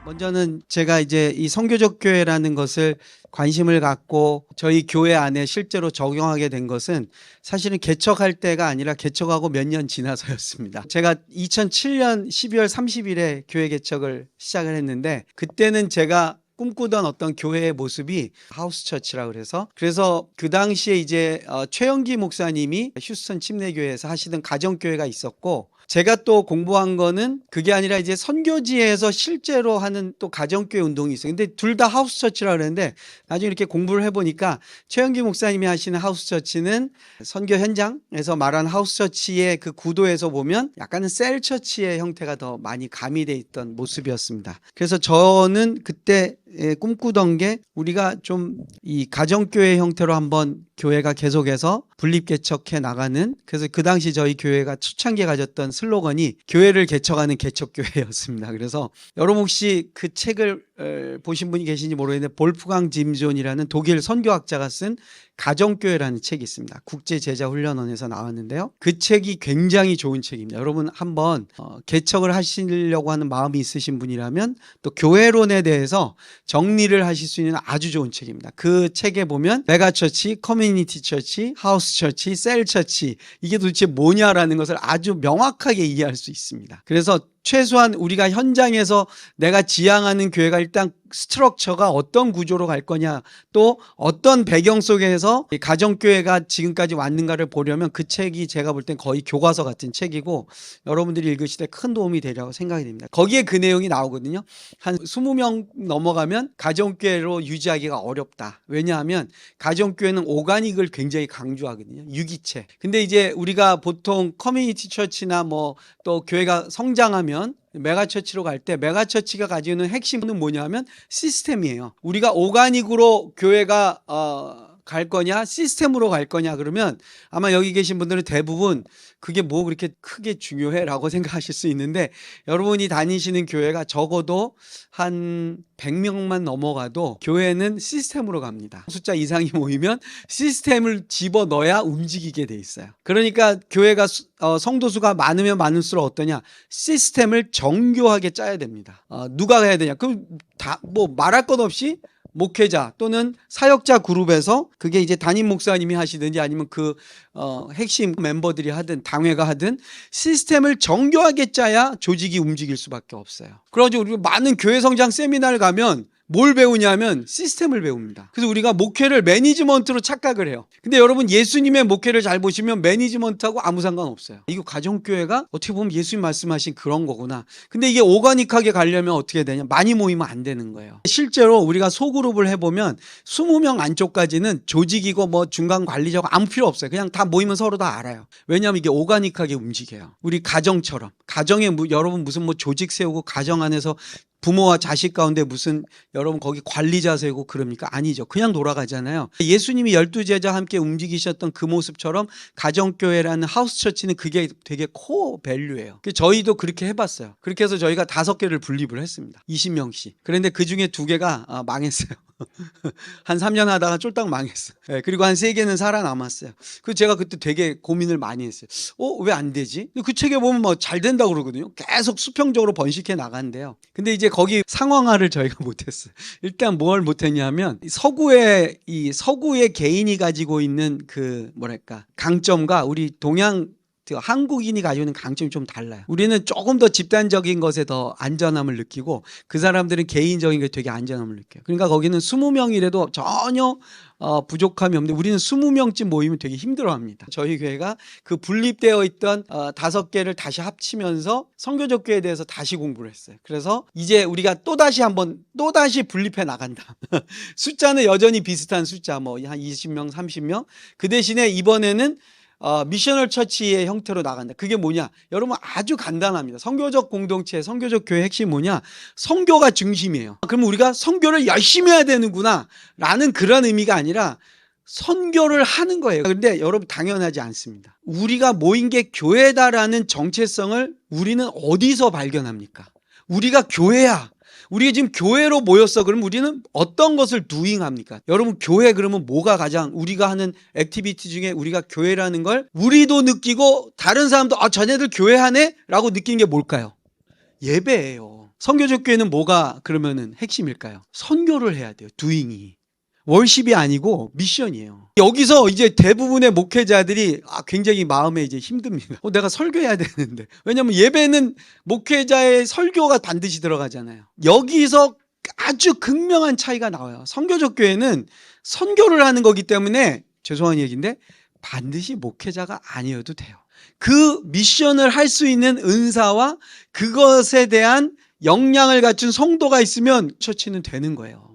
먼저는 제가 이제 이 선교적 교회라는 것을 관심을 갖고 저희 교회 안에 실제로 적용하게 된 것은 사실은 개척할 때가 아니라 개척하고 몇 년 지나서였습니다. 제가 2007년 12월 30일에 교회 개척을 시작을 했는데, 그때는 제가 꿈꾸던 어떤 교회의 모습이 하우스 처치라고 그래서 그 당시에 이제 최영기 목사님이 휴스턴 침례교회에서 하시던 가정교회가 있었고, 제가 또 공부한 거는 그게 아니라 이제 선교지에서 실제로 하는 또 가정교회 운동이 있어요. 근데 둘 다 하우스 처치라고 그랬는데, 나중에 이렇게 공부를 해보니까 최영기 목사님이 하시는 하우스 처치는 선교 현장에서 말하는 하우스 처치의 그 구도에서 보면 약간은 셀 처치의 형태가 더 많이 가미되어 있던 모습이었습니다. 그래서 저는 그때 꿈꾸던 게 우리가 좀 이 가정교회 형태로 한번 교회가 계속해서 분립개척해 나가는, 그래서 그 당시 저희 교회가 초창기에 가졌던 슬로건이 교회를 개척하는 개척교회였습니다. 그래서 여러분 혹시 그 책을 보신 분이 계신지 모르겠는데, 볼프강 짐존이라는 독일 선교학자가 쓴 가정교회라는 책이 있습니다. 국제제자훈련원에서 나왔는데요, 그 책이 굉장히 좋은 책입니다. 여러분 한번 개척을 하시려고 하는 마음이 있으신 분이라면 또 교회론에 대해서 정리를 하실 수 있는 아주 좋은 책입니다. 그 책에 보면 메가처치, 커뮤니티 처치, 하우스 처치, 셀 처치, 이게 도대체 뭐냐라는 것을 아주 명확하게 이해할 수 있습니다. 그래서 최소한 우리가 현장에서 내가 지향하는 교회가 일단 스트럭처가 어떤 구조로 갈 거냐, 또 어떤 배경 속에서 가정교회가 지금까지 왔는가를 보려면 그 책이 제가 볼 땐 거의 교과서 같은 책이고, 여러분들이 읽으실 때 큰 도움이 되리라고 생각이 됩니다. 거기에 그 내용이 나오거든요. 한 20명 넘어가면 가정교회로 유지하기가 어렵다. 왜냐하면 가정교회는 오가닉을 굉장히 강조하거든요. 유기체. 근데 이제 우리가 보통 커뮤니티 처치나 뭐 또 교회가 성장하면 메가처치로 갈 때, 메가처치가 가지고 있는 핵심은 뭐냐면 시스템이에요. 우리가 오가닉으로 교회가 갈 거냐, 시스템으로 갈 거냐, 그러면 아마 여기 계신 분들은 대부분 그게 뭐 그렇게 크게 중요해 라고 생각하실 수 있는데, 여러분이 다니시는 교회가 적어도 한 100명만 넘어가도 교회는 시스템으로 갑니다. 숫자 이상이 모이면 시스템을 집어넣어야 움직이게 돼 있어요. 그러니까 교회가 성도 수가 많으면 많을수록 어떠냐, 시스템을 정교하게 짜야 됩니다. 누가 해야 되냐, 그럼 다 뭐 말할 것 없이 목회자 또는 사역자 그룹에서, 그게 이제 담임 목사님이 하시든지 아니면 그 핵심 멤버들이 하든 당회가 하든 시스템을 정교하게 짜야 조직이 움직일 수밖에 없어요. 그래가지고 우리가 많은 교회 성장 세미나를 가면 뭘 배우냐면 시스템을 배웁니다. 그래서 우리가 목회를 매니지먼트로 착각을 해요. 근데 여러분 예수님의 목회를 잘 보시면 매니지먼트하고 아무 상관없어요. 이거 가정교회가 어떻게 보면 예수님 말씀하신 그런 거구나. 근데 이게 오가닉하게 가려면 어떻게 되냐, 많이 모이면 안 되는 거예요. 실제로 우리가 소그룹을 해보면 20명 안쪽까지는 조직이고 뭐 중간 관리자고 아무 필요 없어요. 그냥 다 모이면 서로 다 알아요. 왜냐하면 이게 오가닉하게 움직여요. 우리 가정처럼, 가정에 여러분 무슨 뭐 조직 세우고 가정 안에서 부모와 자식 가운데 무슨 여러분 거기 관리자 세우고 그럽니까? 아니죠. 그냥 돌아가잖아요. 예수님이 12제자 함께 움직이셨던 그 모습처럼 가정교회라는 하우스 처치는 그게 되게 코어 밸류예요. 저희도 그렇게 해봤어요. 그렇게 해서 저희가 5개를 분립을 했습니다. 20명씩. 그런데 그 중에 2개가 망했어요. 한 3년 하다가 쫄딱 망했어요. 네, 그리고 한 3개는 살아남았어요. 그 제가 그때 되게 고민을 많이 했어요. 왜 안 되지? 그 책에 보면 뭐 잘 된다고 그러거든요. 계속 수평적으로 번식해 나간대요. 근데 이제 거기 상황화를 저희가 못했어요. 일단 뭘 못했냐면 서구의 개인이 가지고 있는 그 뭐랄까 강점과 우리 동양 한국인이 가지고 있는 강점이 좀 달라요. 우리는 조금 더 집단적인 것에 더 안전함을 느끼고, 그 사람들은 개인적인 게 되게 안전함을 느껴요. 그러니까 거기는 20명이라도 전혀 부족함이 없는데, 우리는 20명쯤 모이면 되게 힘들어합니다. 저희 교회가 그 분립되어 있던 5개를 다시 합치면서 선교적 교회에 대해서 다시 공부를 했어요. 그래서 이제 우리가 또다시 분립해 나간다. 숫자는 여전히 비슷한 숫자, 뭐 한 20명, 30명. 그 대신에 이번에는 미셔널 처치의 형태로 나간다. 그게 뭐냐? 여러분 아주 간단합니다. 선교적 공동체, 선교적 교회 핵심이 뭐냐? 선교가 중심이에요. 그럼 우리가 선교를 열심히 해야 되는구나 라는 그런 의미가 아니라 선교를 하는 거예요. 그런데 여러분 당연하지 않습니다. 우리가 모인 게 교회다라는 정체성을 우리는 어디서 발견합니까? 우리가 교회야. 우리가 지금 교회로 모였어. 그럼 우리는 어떤 것을 doing합니까? 여러분 교회 그러면 뭐가 가장 우리가 하는 액티비티 중에 우리가 교회라는 걸 우리도 느끼고 다른 사람도 자네들 교회하네? 라고 느끼는 게 뭘까요? 예배예요. 선교적 교회는 뭐가 그러면은 핵심일까요? 선교를 해야 돼요. doing이. 월십이 아니고 미션이에요. 여기서 이제 대부분의 목회자들이 굉장히 마음에 이제 힘듭니다. 내가 설교해야 되는데. 왜냐면 예배는 목회자의 설교가 반드시 들어가잖아요. 여기서 아주 극명한 차이가 나와요. 선교적 교회는 선교를 하는 거기 때문에 죄송한 얘기인데 반드시 목회자가 아니어도 돼요. 그 미션을 할 수 있는 은사와 그것에 대한 역량을 갖춘 성도가 있으면 처치는 되는 거예요.